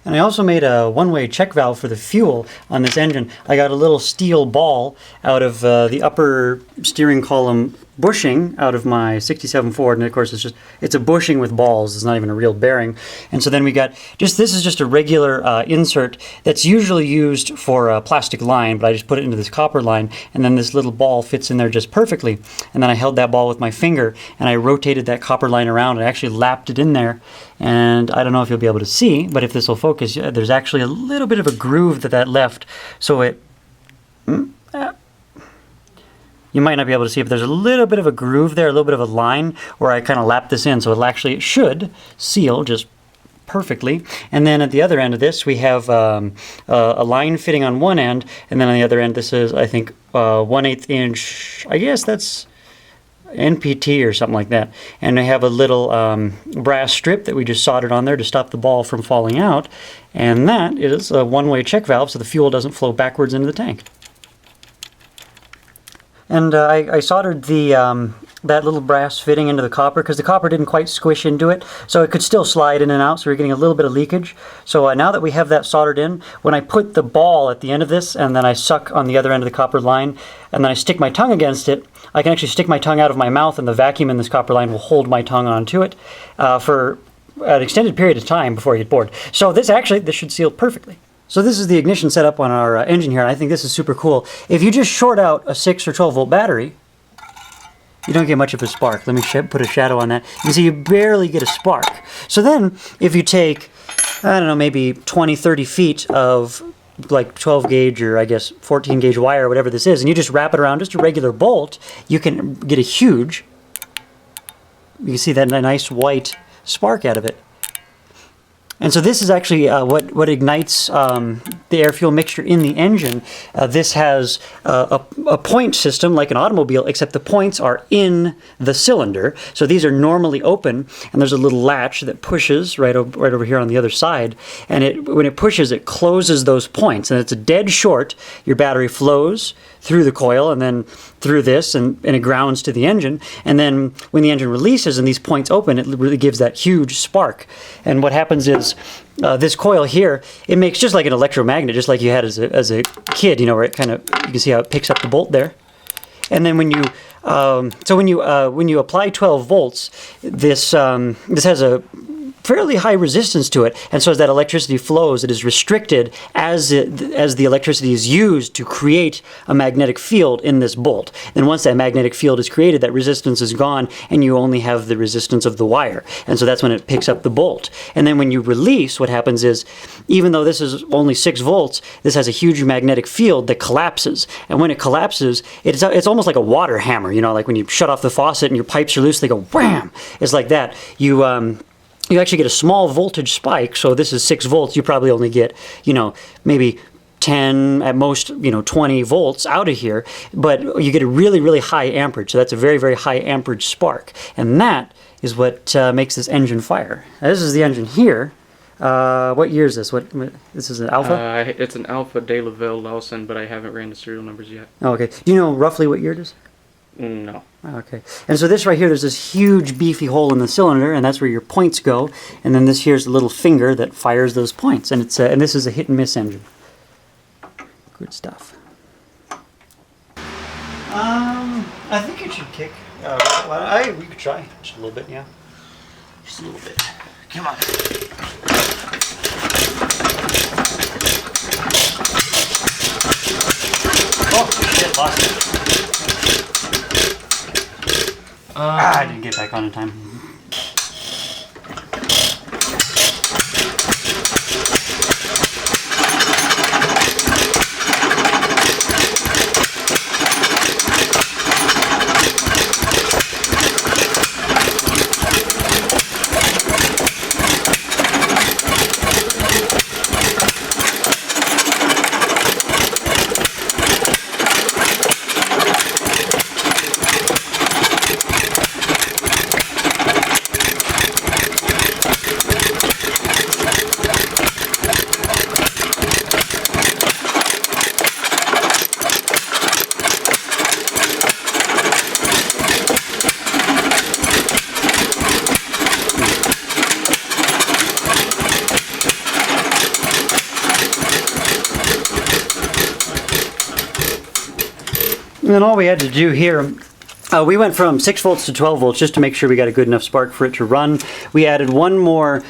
And I also made a one-way check valve for the fuel on this engine. I got a little steel ball out of the upper steering column bushing out of my 67 Ford, and of course it's a bushing with balls. It's not even a real bearing. And so then we got this is just a regular insert that's usually used for a plastic line, but I just put it into this copper line, and then this little ball fits in there just perfectly. And then I held that ball with my finger and I rotated that copper line around. I actually lapped it in there, and I don't know if you'll be able to see, but if this will focus, there's actually a little bit of a groove that left, so it you might not be able to see, but there's a little bit of a groove there, a little bit of a line where I kind of lapped this in, so it should seal just perfectly. And then at the other end of this, we have a line fitting on one end, and then on the other end, this is, I think, 1/8 inch, I guess that's NPT or something like that. And I have a little brass strip that we just soldered on there to stop the ball from falling out, and that is a one-way check valve so the fuel doesn't flow backwards into the tank. And I soldered that little brass fitting into the copper because the copper didn't quite squish into it, so it could still slide in and out, so we're getting a little bit of leakage. So now that we have that soldered in, when I put the ball at the end of this and then I suck on the other end of the copper line and then I stick my tongue against it, I can actually stick my tongue out of my mouth and the vacuum in this copper line will hold my tongue onto it for an extended period of time before I get bored. So this should seal perfectly. So this is the ignition setup on our engine here, and I think this is super cool. If you just short out a 6 or 12 volt battery, you don't get much of a spark. Let me put a shadow on that. You can see you barely get a spark. So then, if you take, I don't know, maybe 20, 30 feet of like 12 gauge or I guess 14 gauge wire or whatever this is, and you just wrap it around just a regular bolt, you can get a huge, you can see that nice white spark out of it. And so this is actually what ignites the air-fuel mixture in the engine. This has a point system like an automobile, except the points are in the cylinder. So these are normally open, and there's a little latch that pushes right over here on the other side. And when it pushes, it closes those points. And it's a dead short. Your battery flows through the coil and then through this, and it grounds to the engine. And then when the engine releases and these points open, it really gives that huge spark. And what happens is this coil here, it makes just like an electromagnet, just like you had as a kid, you know, where it kind of, you can see how it picks up the bolt there. And then when you when you apply 12 volts, this has a fairly high resistance to it, and so as that electricity flows, it is restricted as the electricity is used to create a magnetic field in this bolt. Then once that magnetic field is created, that resistance is gone, and you only have the resistance of the wire. And so that's when it picks up the bolt. And then when you release, what happens is, even though this is only 6 volts, this has a huge magnetic field that collapses. And when it collapses, it's almost like a water hammer, you know, like when you shut off the faucet and your pipes are loose, they go wham! It's like that. You actually get a small voltage spike, so this is 6 volts, you probably only get, you know, maybe 10, at most, you know, 20 volts out of here, but you get a really, really high amperage, so that's a very, very high amperage spark, and that is what makes this engine fire. Now, this is the engine here. What year is this? This is an Alpha? It's an Alpha de Laval Lawson, but I haven't ran the serial numbers yet. Oh, okay. Do you know roughly what year it is? No. Okay. And so this right here, there's this huge beefy hole in the cylinder, and that's where your points go. And then this here's a little finger that fires those points. And and this is a hit and miss engine. Good stuff. I think it should kick. We could try just a little bit, yeah. Just a little bit. Come on. Oh shit! Lost it. I didn't get back on in time. And then all we had to do here, we went from 6 volts to 12 volts just to make sure we got a good enough spark for it to run. We added one more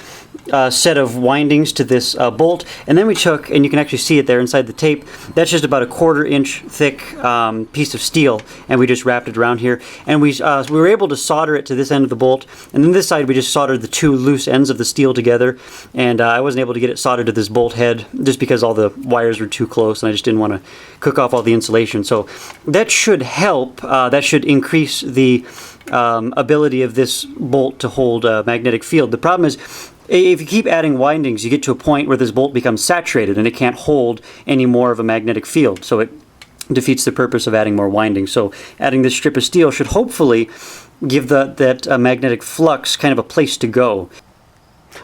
set of windings to this bolt, and then we took, and you can actually see it there inside the tape, that's just about a 1/4 inch thick piece of steel, and we just wrapped it around here, and we were able to solder it to this end of the bolt, and then this side we just soldered the 2 loose ends of the steel together, and I wasn't able to get it soldered to this bolt head just because all the wires were too close and I just didn't want to cook off all the insulation. So that should help, that should increase the ability of this bolt to hold a magnetic field. The problem is, if you keep adding windings, you get to a point where this bolt becomes saturated and it can't hold any more of a magnetic field. So it defeats the purpose of adding more windings. So adding this strip of steel should hopefully give that magnetic flux kind of a place to go.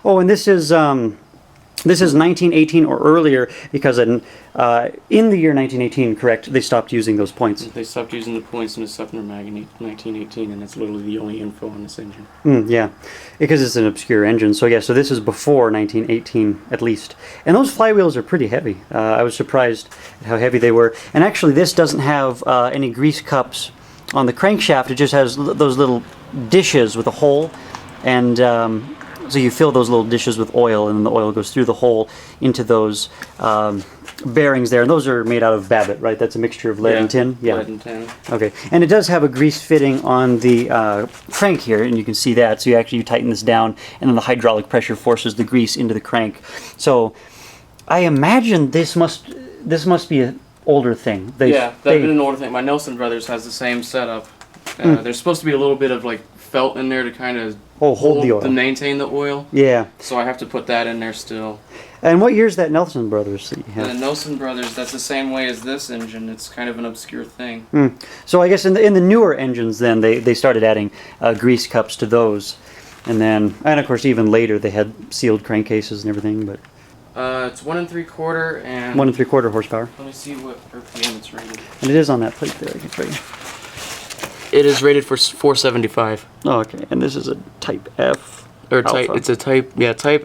Oh, and this is 1918 or earlier because in the year 1918, correct, they stopped using those points. They stopped using the points in the Sufner mag in 1918, and that's literally the only info on this engine. Yeah, because it's an obscure engine. So yeah, so this is before 1918 at least. And those flywheels are pretty heavy. I was surprised at how heavy they were. And actually this doesn't have any grease cups on the crankshaft. It just has those little dishes with a hole, and so you fill those little dishes with oil, and then the oil goes through the hole into those bearings there. And those are made out of Babbitt, right? That's a mixture of lead and tin? Yeah, lead and tin. Okay. And it does have a grease fitting on the crank here, and you can see that. So you tighten this down, and then the hydraulic pressure forces the grease into the crank. So I imagine this must be an older thing. That's been an older thing. My Nelson Brothers has the same setup. There's supposed to be a little bit of like felt in there to kind of hold the oil, to maintain the oil. Yeah. So I have to put that in there still. And what year's that Nelson Brothers that you have? The Nelson Brothers, that's the same way as this engine. It's kind of an obscure thing. So I guess in the newer engines then they started adding grease cups to those, and of course even later they had sealed crankcases and everything. But it's 1 3/4 and 1 3/4 horsepower. Let me see what RPM it's rated. And it is on that plate there. I can show you. It is rated for 475. Oh, okay. And this is a Type F. Or type, it's a Type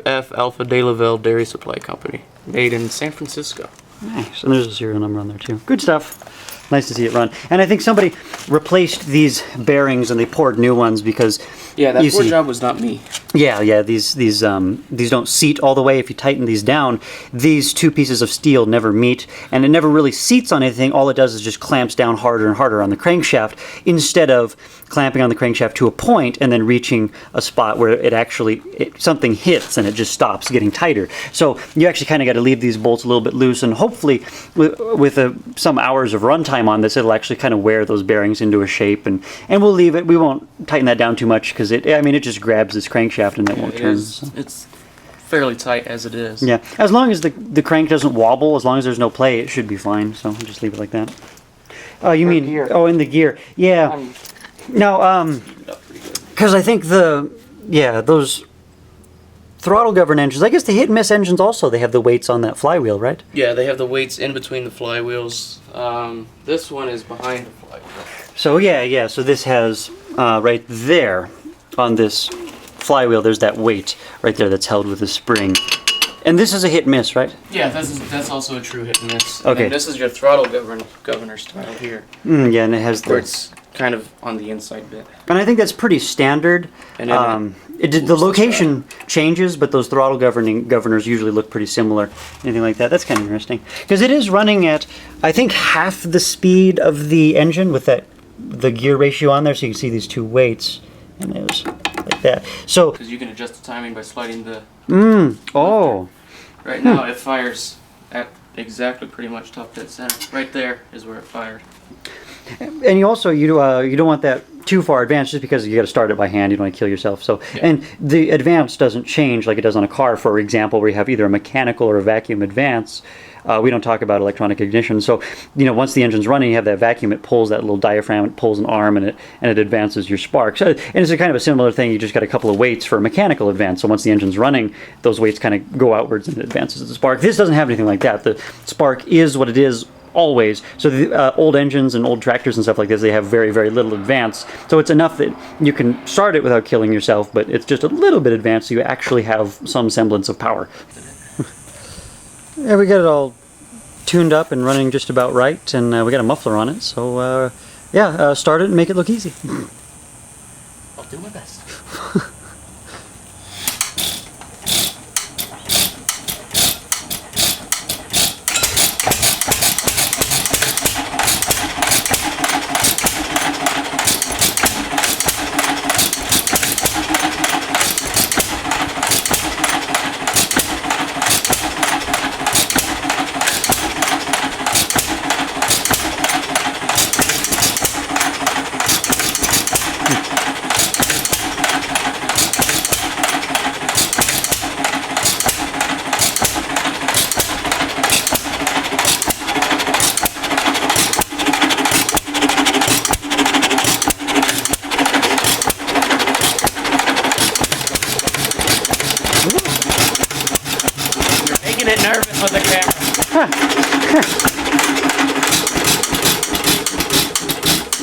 F Alpha de Laval Dairy Supply Company, made in San Francisco. Nice. And there's a serial number on there too. Good stuff. Nice to see it run. And I think somebody replaced these bearings and they poured new ones because that poor job was not me. Yeah. These don't seat all the way. If you tighten these down, these 2 pieces of steel never meet, and it never really seats on anything. All it does is just clamps down harder and harder on the crankshaft instead of clamping on the crankshaft to a point and then reaching a spot where something hits and it just stops getting tighter. So you actually kind of got to leave these bolts a little bit loose, and hopefully with some hours of runtime on this, it'll actually kind of wear those bearings into a shape, and we'll leave it. We won't tighten that down too much because it just grabs this crankshaft and it won't turn. It's fairly tight as it is. Yeah, as long as the crank doesn't wobble, as long as there's no play, it should be fine. So we'll just leave it like that. Oh, you mean gear? Oh, in the gear? Yeah. Now, because I think those throttle governed engines, I guess the hit and miss engines also, they have the weights on that flywheel, right? Yeah, they have the weights in between the flywheels. This one is behind the flywheel. So yeah. So this has right there on this flywheel, there's that weight right there that's held with a spring. And this is a hit and miss, right? Yeah, that's also a true hit and miss. Okay. And this is your throttle governor style here. Yeah, and it has where it's kind of on the inside bit. And I think that's pretty standard. And the location changes, but those throttle governors usually look pretty similar. Anything like that. That's kind of interesting. Because it is running at, I think, half the speed of the engine with the gear ratio on there, so you can see these 2 weights. And it was like that. So because you can adjust the timing by sliding the Right now it fires at exactly pretty much top dead center. Right there is where it fired. And you also you don't want that too far advanced, just because you got to start it by hand. You don't want to kill yourself. So and the advance doesn't change like it does on a car, for example, where you have either a mechanical or a vacuum advance. We don't talk about electronic ignition. So once the engine's running, you have that vacuum. It pulls that little diaphragm. It pulls an arm, and it advances your spark. So, and it's a kind of a similar thing. You just got a couple of weights for a mechanical advance. So once the engine's running, those weights kind of go outwards and it advances the spark. This doesn't have anything like that. The spark is what it is always. So the old engines and old tractors and stuff like this, they have very, very little advance. So it's enough that you can start it without killing yourself, but it's just a little bit advanced, so you actually have some semblance of power. Yeah, we got it all tuned up and running just about right, and we got a muffler on it. So yeah, start it and make it look easy. I'll do my best. Get nervous with the camera.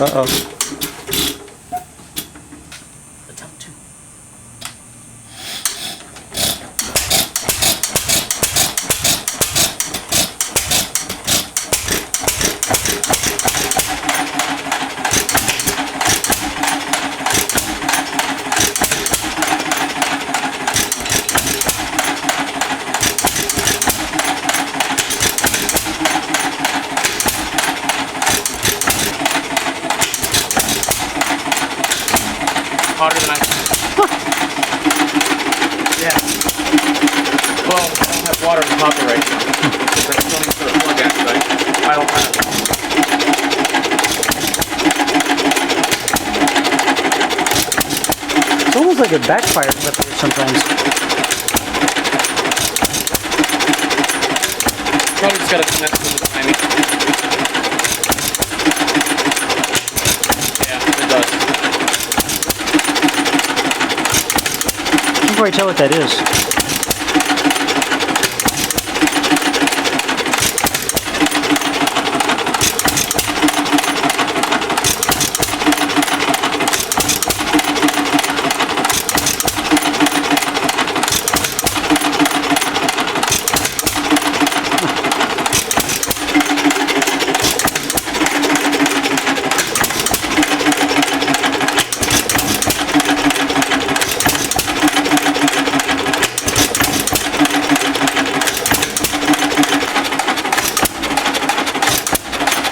Uh-oh. It's up to. Hotter than I Yeah. Well, I don't have water in the hopper right now. I still need to put a plug in, but I don't have it. It's almost like it backfires up here sometimes. Probably just gotta connect to the timing. Yeah, it does. I can't quite tell what that is.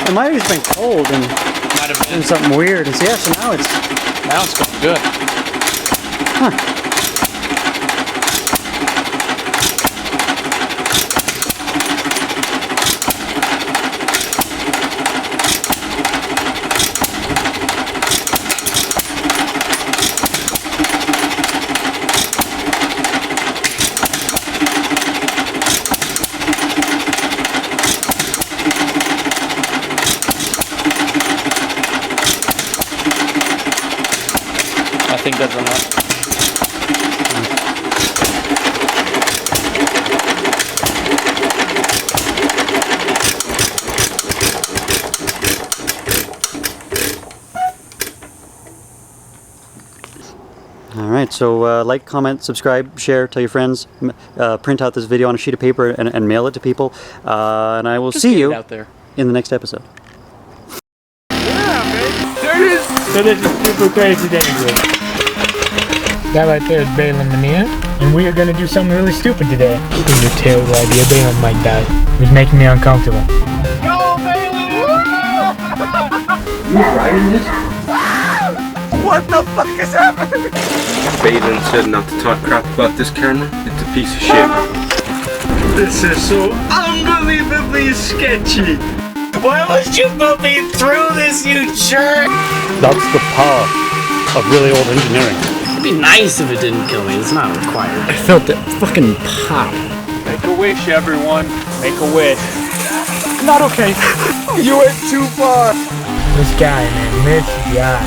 It might have just been cold and Might have been. something weird. And so, yeah, so Now it's going good. I think that's enough. All right, so like, comment, subscribe, share, tell your friends, print out this video on a sheet of paper and mail it to people. And I will Just see get it you out there. in the next episode. So this is super crazy dangerous. That right there is Balin Mania, and we are gonna do something really stupid today. It was a terrible idea. Balin might die. It was making me uncomfortable. Go, Balin! You riding this? What the fuck is happening? Balin said not to talk crap about this camera. It's a piece of shit. This is so unbelievably sketchy. Why would you put me through this, you jerk? That's the power of really old engineering. It'd be nice if it didn't kill me. It's not required. I felt it fucking pop. Make a wish, everyone. Make a wish. Not okay. You went too far. This guy, man. This guy.